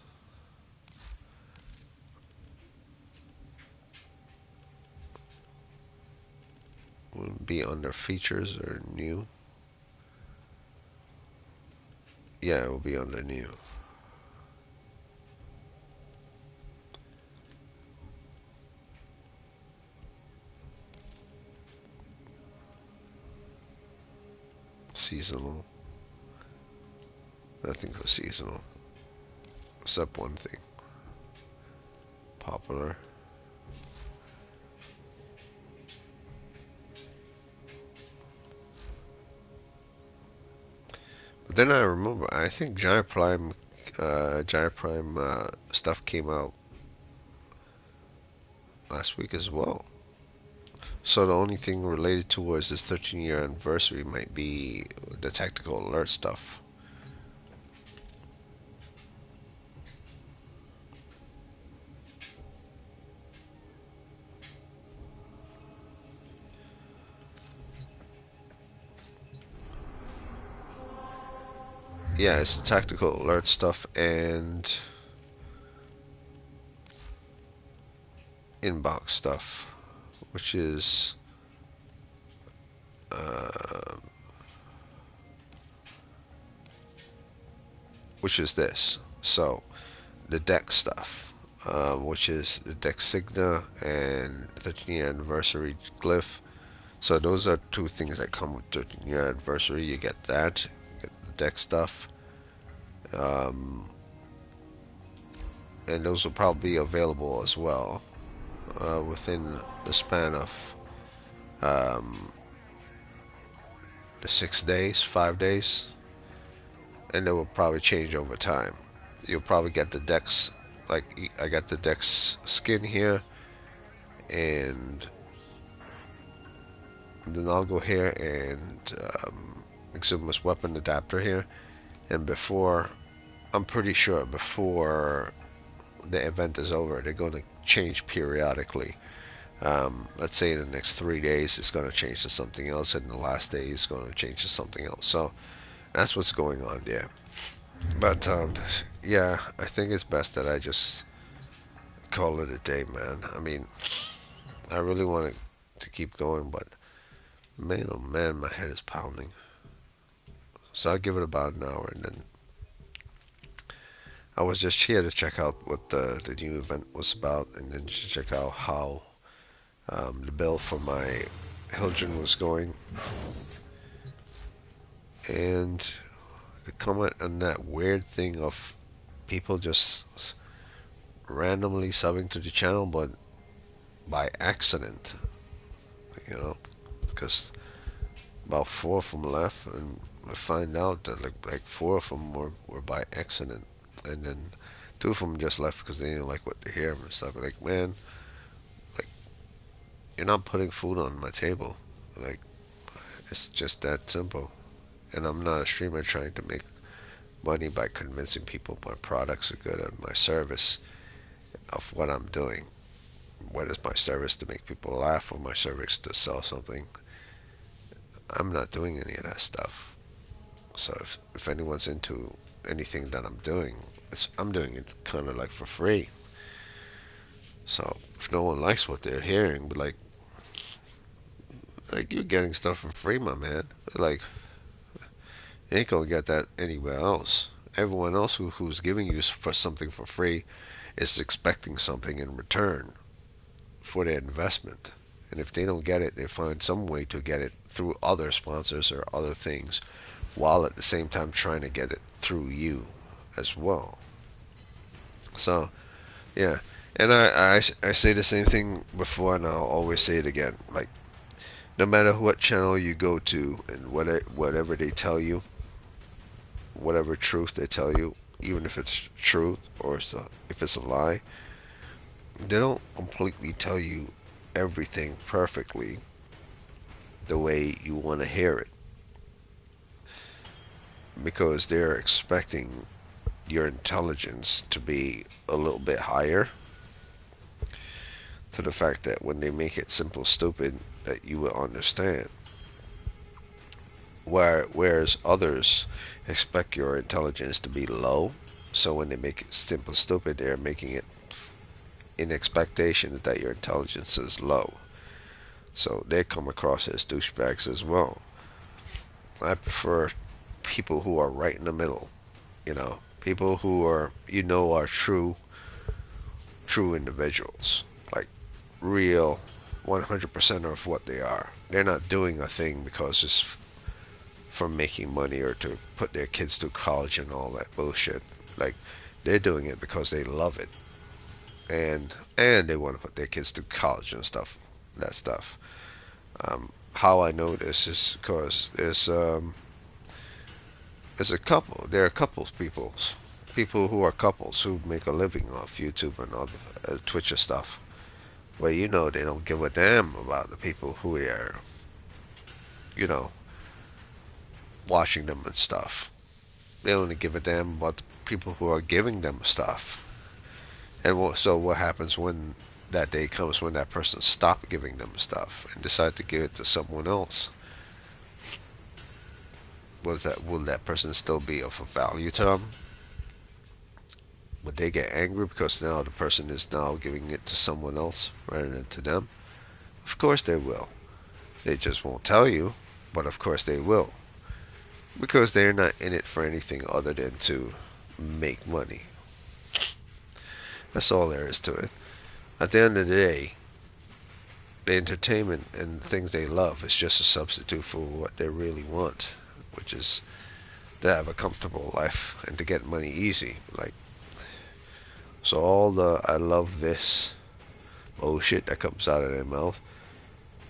Wouldn't be under features or new. Yeah, it will be under new. Seasonal. Nothing for seasonal. Except one thing. Popular. But then I remember, I think Giant Prime stuff came out last week as well. So the only thing related towards this 13-year anniversary might be the tactical alert stuff. Yeah, it's the tactical alert stuff and inbox stuff, which is this. So the deck stuff, which is the deck Signa and 13-year anniversary glyph. So those are two things that come with 13-year anniversary. You get that, you get the deck stuff, and those will probably be available as well within the span of the 6 days, 5 days, and it will probably change over time. You'll probably get the decks, like I got the deck's skin here, and then I'll go here and Exumus weapon adapter here, and before, I'm pretty sure before the event is over, they're going to change periodically let's say in the next 3 days it's going to change to something else, and the last day is going to change to something else. So that's what's going on there. But yeah, I think it's best that I just call it a day, man. I mean, I really want it to keep going, but man, oh man, my head is pounding. So I'll give it about an hour, and then I was just here to check out what the new event was about, and then to check out how the build for my Hildren was going. And to comment on that weird thing of people just randomly subbing to the channel, but by accident, you know, because about 4 of them left, and I find out that like 4 of them were by accident, and then 2 of them just left because they didn't like what they hear and stuff. Like, man, like, you're not putting food on my table. Like, it's just that simple. And I'm not a streamer trying to make money by convincing people my products are good and my service of what I'm doing. What is my service to make people laugh, or my service to sell something? I'm not doing any of that stuff. So if anyone's into anything that I'm doing, I'm doing it kind of like for free. So if no one likes what they're hearing, but like you're getting stuff for free, my man. Like, you ain't gonna get that anywhere else. Everyone else who's giving you for something for free is expecting something in return for their investment. And if they don't get it, they find some way to get it through other sponsors or other things, while at the same time trying to get it through you as well. So, yeah. And I say the same thing before, and I'll always say it again. Like, no matter what channel you go to and whatever they tell you, whatever truth they tell you, even if it's truth or if it's a lie, they don't completely tell you everything perfectly the way you want to hear it, because they're expecting your intelligence to be a little bit higher, to the fact that when they make it simple stupid, that you will understand. Whereas others expect your intelligence to be low, so when they make it simple stupid, they're making it in expectation that your intelligence is low. So they come across as douchebags as well. I prefer people who are right in the middle, you know, people who are, are true individuals, like real 100% of what they are. They're not doing a thing because it's for making money or to put their kids through college and all that bullshit. Like, they're doing it because they love it, and they want to put their kids through college and stuff, that stuff. How I know this is because there's a couple. There are couples, people who are couples who make a living off YouTube and other Twitch and stuff. Well, they don't give a damn about the people who are, watching them and stuff. They only give a damn about the people who are giving them stuff. And so what happens when that day comes, when that person stops giving them stuff and decide to give it to someone else? Will that person still be of value to them? Would they get angry because now the person is now giving it to someone else rather than to them? Of course they will. They just won't tell you, but of course they will. Because they're not in it for anything other than to make money. That's all there is to it. At the end of the day, the entertainment and things they love is just a substitute for what they really want, which is to have a comfortable life and to get money easy. So all the I love this bullshit that comes out of their mouth,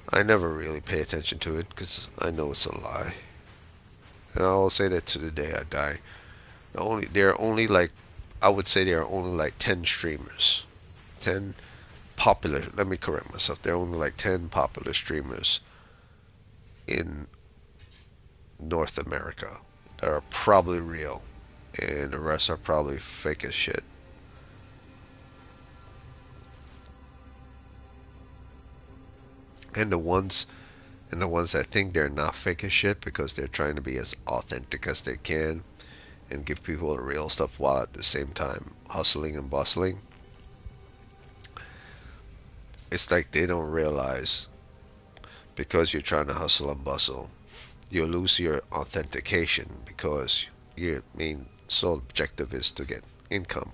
I never really pay attention to it because I know it's a lie. And I'll say that to the day I die. I would say there are only like 10 streamers. 10 popular, let me correct myself. There are only like 10 popular streamers in North America that are probably real. And the rest are probably fake as shit. And the ones that think they're not fake as shit because they're trying to be as authentic as they can and give people the real stuff while at the same time hustling and bustling. It's like they don't realize because you're trying to hustle and bustle, you lose your authentication because your main sole objective is to get income.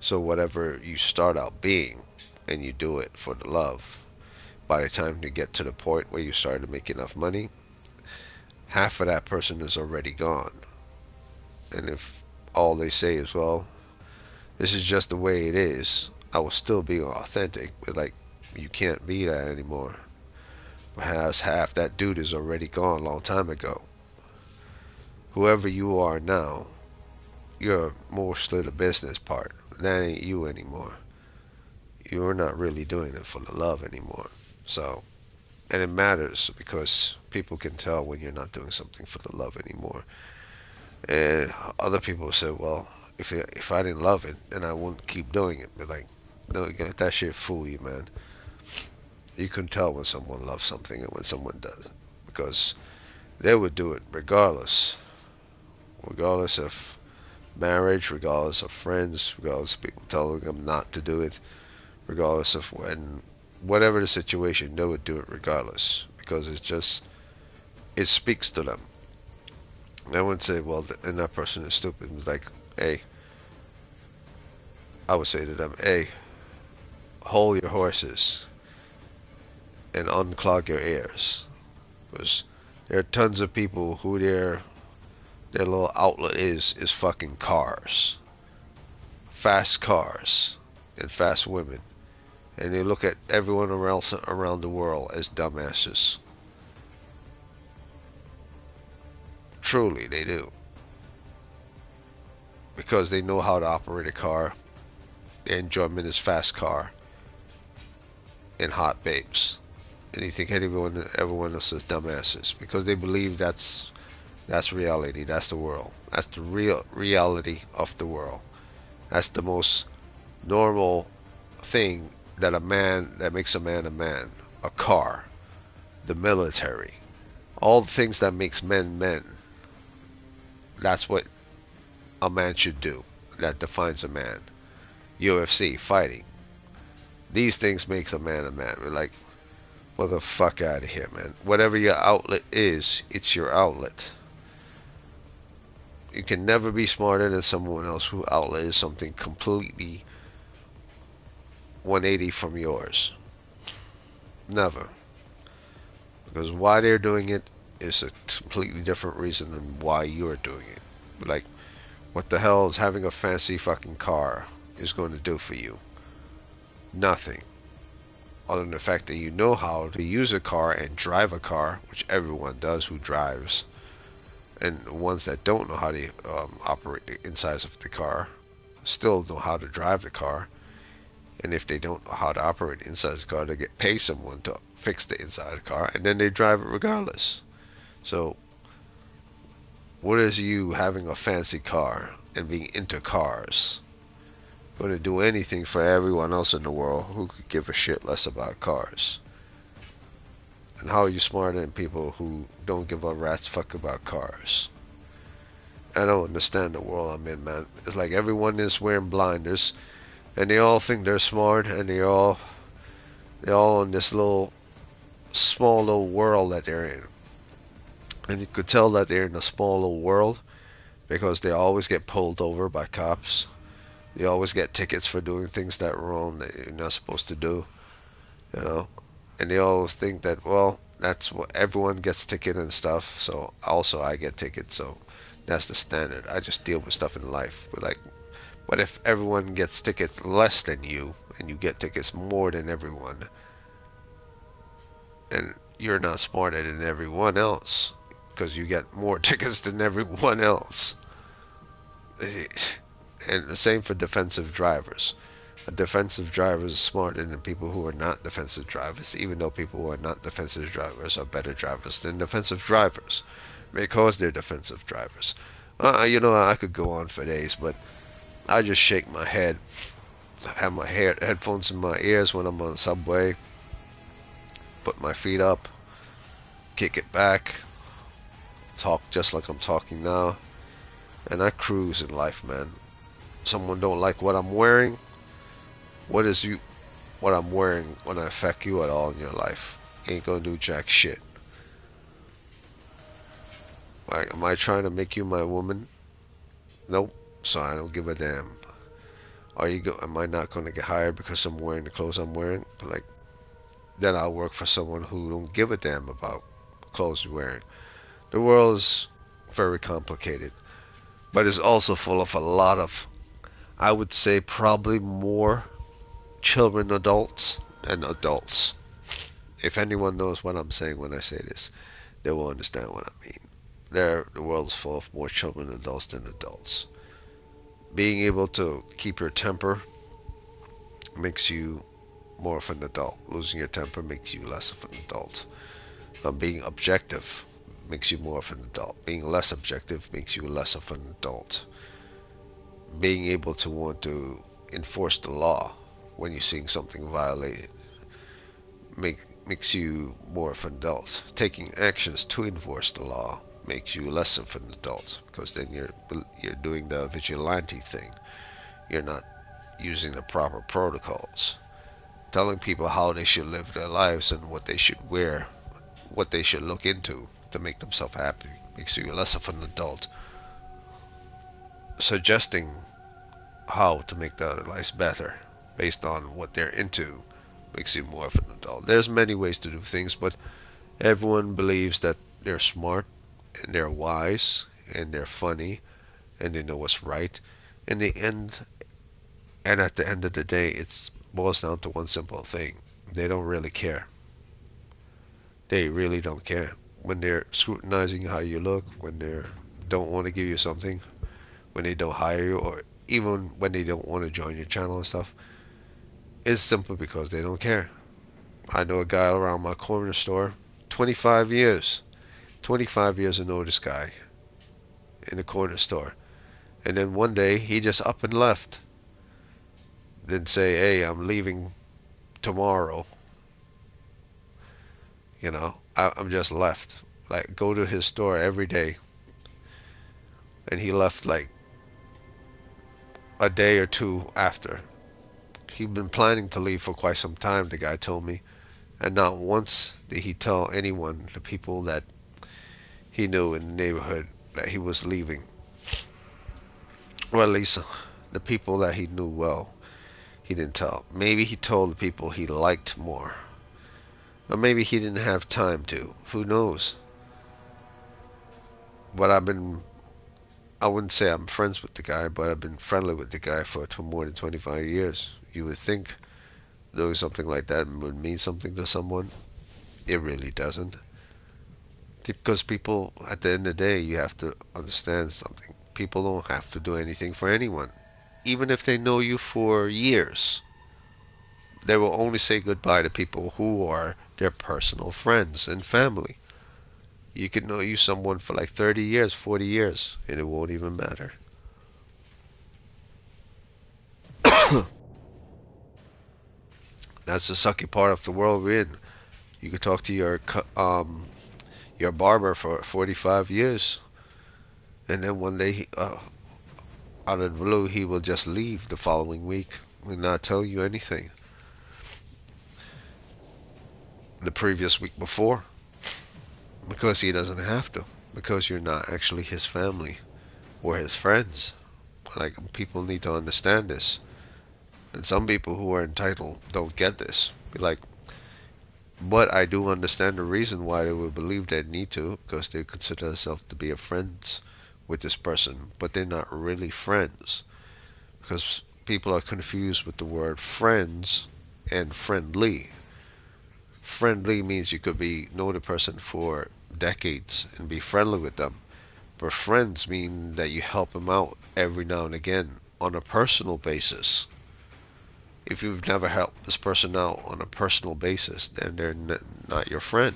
So whatever you start out being and you do it for the love, by the time you get to the point where you start to make enough money, half of that person is already gone. And if all they say is, well, this is just the way it is, I will still be authentic, but like, you can't be that anymore. Perhaps half that dude is already gone a long time ago. Whoever you are now, you're mostly the business part. That ain't you anymore. You're not really doing it for the love anymore. So, and it matters because people can tell when you're not doing something for the love anymore. And other people say, well, if I didn't love it, then I wouldn't keep doing it. But like, no, you let that shit fool you, man. You can tell when someone loves something and when someone doesn't, because they would do it regardless of marriage, regardless of friends, regardless of people telling them not to do it, regardless of whatever the situation, they would do it regardless, because it speaks to them. I wouldn't say, well, and that person is stupid. It's like, hey, I would say to them, hey, hold your horses and unclog your ears, because there are tons of people who their little outlet is fucking cars, fast cars, and fast women, and they look at everyone else around the world as dumbasses. Truly, they do, because they know how to operate a car. Their enjoyment is fast car and hot babes. And they think everyone else is dumbasses because they believe that's reality. That's the world. That's the real reality of the world. That's the most normal thing that makes a man a man. A car, the military, all the things that makes men men. That's what a man should do. That defines a man. UFC, fighting. These things makes a man a man. We're like, well, the fuck out of here, man. Whatever your outlet is, it's your outlet. You can never be smarter than someone else whose outlet is something completely 180 from yours. Never. Because why they're doing it is a completely different reason than why you're doing it. Like, what the hell is having a fancy fucking car is going to do for you? Nothing. Other than the fact that you know how to use a car and drive a car, which everyone does who drives, and the ones that don't know how to operate the insides of the car still know how to drive the car. And if they don't know how to operate the inside of the car, they pay someone to fix the inside of the car, and then they drive it regardless. So, what is you having a fancy car and being into cars going to do anything for everyone else in the world who could give a shit less about cars? And how are you smarter than people who don't give a rat's fuck about cars? I don't understand the world I'm in, man. It's like everyone is wearing blinders, and they all think they're smart, and they're all in this small little world that they're in. And you could tell that they're in a small little world because they always get pulled over by cops. They always get tickets for doing things that wrong that you're not supposed to do, you know. And they always think that, well, that's what everyone gets ticket and stuff, so also I get tickets, so that's the standard. I just deal with stuff in life. But like, what if everyone gets tickets less than you and you get tickets more than everyone? And you're not smarter than everyone else because you get more tickets than everyone else. And the same for defensive drivers. A defensive driver is smarter than people who are not defensive drivers, even though people who are not defensive drivers are better drivers than defensive drivers because they're defensive drivers. You know, I could go on for days, but I just shake my head. I have my headphones in my ears when I'm on the subway. put my feet up, kick it back, talk just like I'm talking now, and I cruise in life, man. Someone don't like what I'm wearing. What I'm wearing gonna affect you at all in your life? Ain't gonna do jack shit. Like, am I trying to make you my woman? Nope. So I don't give a damn. Am I not gonna get hired because I'm wearing the clothes I'm wearing? Like, then I'll work for someone who don't give a damn about clothes you're wearing. The world is very complicated, but it's also full of a lot of, I would say, probably more children adults than adults. If anyone knows what I'm saying when I say this, they will understand what I mean. The world is full of more children adults than adults. Being able to keep your temper makes you more of an adult. Losing your temper makes you less of an adult. Being objective makes you more of an adult. Being less objective makes you less of an adult. Being able to want to enforce the law when you're seeing something violated makes you more of an adult. Taking actions to enforce the law makes you less of an adult, because then you're doing the vigilante thing. You're not using the proper protocols. Telling people how they should live their lives and what they should wear, what they should look into to make themselves happy makes you less of an adult. Suggesting how to make their lives better based on what they're into makes you more of an adult. There's many ways to do things, but everyone believes that they're smart and they're wise and they're funny and they know what's right. In the end, and at the end of the day, it boils down to one simple thing: they don't really care. They really don't care. When they're scrutinizing how you look, when they don't want to give you something, when they don't hire you, or even when they don't want to join your channel and stuff, it's simply because they don't care. I know a guy around my corner store, 25 years. 25 years I know this guy in the corner store. And then one day he just up and left. Didn't say, hey, I'm leaving tomorrow. You know, I'm just left. Like, go to his store every day. And he left like a day or two after. He'd been planning to leave for quite some time, the guy told me. And not once did he tell anyone, the people that he knew in the neighborhood, that he was leaving. Or at least the people that he knew well, he didn't tell. Maybe he told the people he liked more. Or maybe he didn't have time to. Who knows? But I wouldn't say I'm friends with the guy, but I've been friendly with the guy for more than 25 years. You would think doing something like that would mean something to someone. It really doesn't. Because people, at the end of the day, you have to understand something. People don't have to do anything for anyone. Even if they know you for years, they will only say goodbye to people who are their personal friends and family. You could know you someone for like 30 years, 40 years, and it won't even matter. That's the sucky part of the world we're in. You could talk to your barber for 45 years, and then one day, out of the blue, he will just leave the following week and not tell you anything. The previous week before, because he doesn't have to, because you're not actually his family or his friends. Like, people need to understand this. And some people who are entitled don't get this. Be like, but I do understand the reason why they would believe they need to, because they consider themselves to be a friends with this person, but they're not really friends. Because people are confused with the word friends and friendly. Friendly means you could know the person for decades and be friendly with them. But friends mean that you help them out every now and again on a personal basis. If you've never helped this person out on a personal basis, then they're not your friend.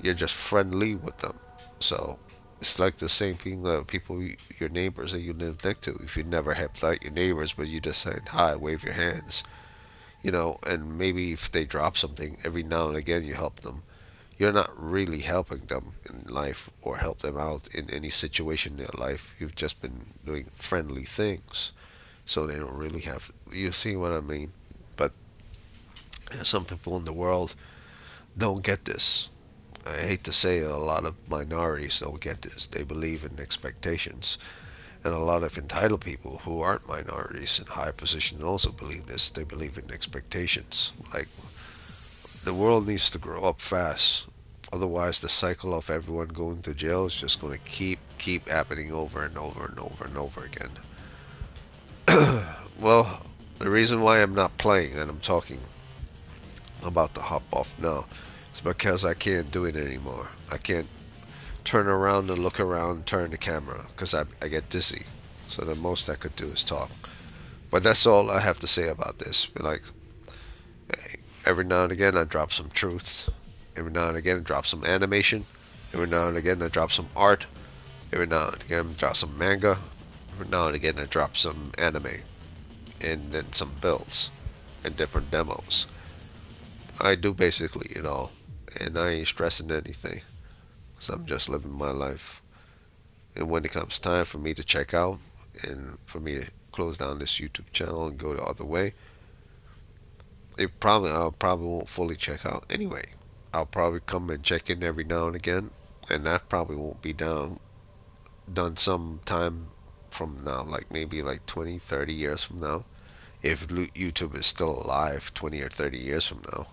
You're just friendly with them. So it's like the same thing people, your neighbors that you live next to. If you never helped out your neighbors, but you just said hi, wave your hands, you know, and maybe if they drop something, every now and again you help them. You're not really helping them in life or help them out in any situation in their life. You've just been doing friendly things, so they don't really have to, you see what I mean? But some people in the world don't get this. I hate to say it, a lot of minorities don't get this. They believe in expectations. And a lot of entitled people who aren't minorities in high positions also believe this. They believe in expectations. Like, the world needs to grow up fast. Otherwise, the cycle of everyone going to jail is just going to keep happening over and over and over and over again. Well, the reason why I'm not playing and I'm talking about to hop off now is because I can't do it anymore. I can't turn around and look around and turn the camera because I get dizzy. So the most I could do is talk. But that's all I have to say about this. Like, every now and again I drop some truths. Every now and again I drop some animation. Every now and again I drop some art. Every now and again I drop some manga. Every now and again I drop some anime. And then some builds and different demos. I do basically it all. And I ain't stressing anything. So I'm just living my life. And when it comes time for me to check out and for me to close down this YouTube channel and go the other way, I'll probably won't fully check out anyway. I'll probably come and check in every now and again, and that probably won't be done some time from now, like maybe like 20, 30 years from now, if YouTube is still alive 20 or 30 years from now.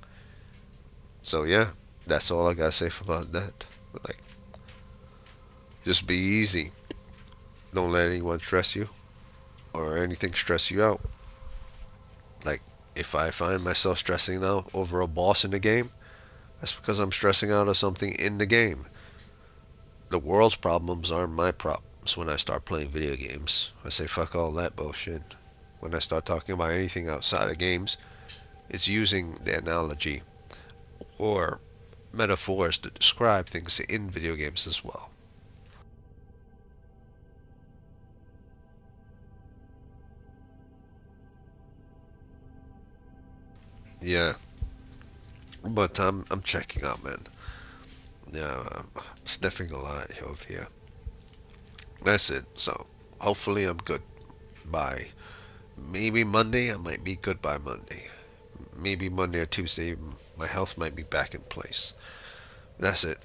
So yeah, that's all I gotta say about that. Like, just be easy. Don't let anyone stress you or anything stress you out. Like, if I find myself stressing out over a boss in the game, that's because I'm stressing out of something in the game. The world's problems aren't my problems when I start playing video games. I say fuck all that bullshit. When I start talking about anything outside of games, it's using the analogy or metaphors to describe things in video games as well. Yeah, but I'm checking out, man. Yeah, I'm sniffing a lot over here. That's it. So hopefully I'm good by maybe Monday. I might be good by Monday. Maybe Monday or Tuesday, my health might be back in place. That's it.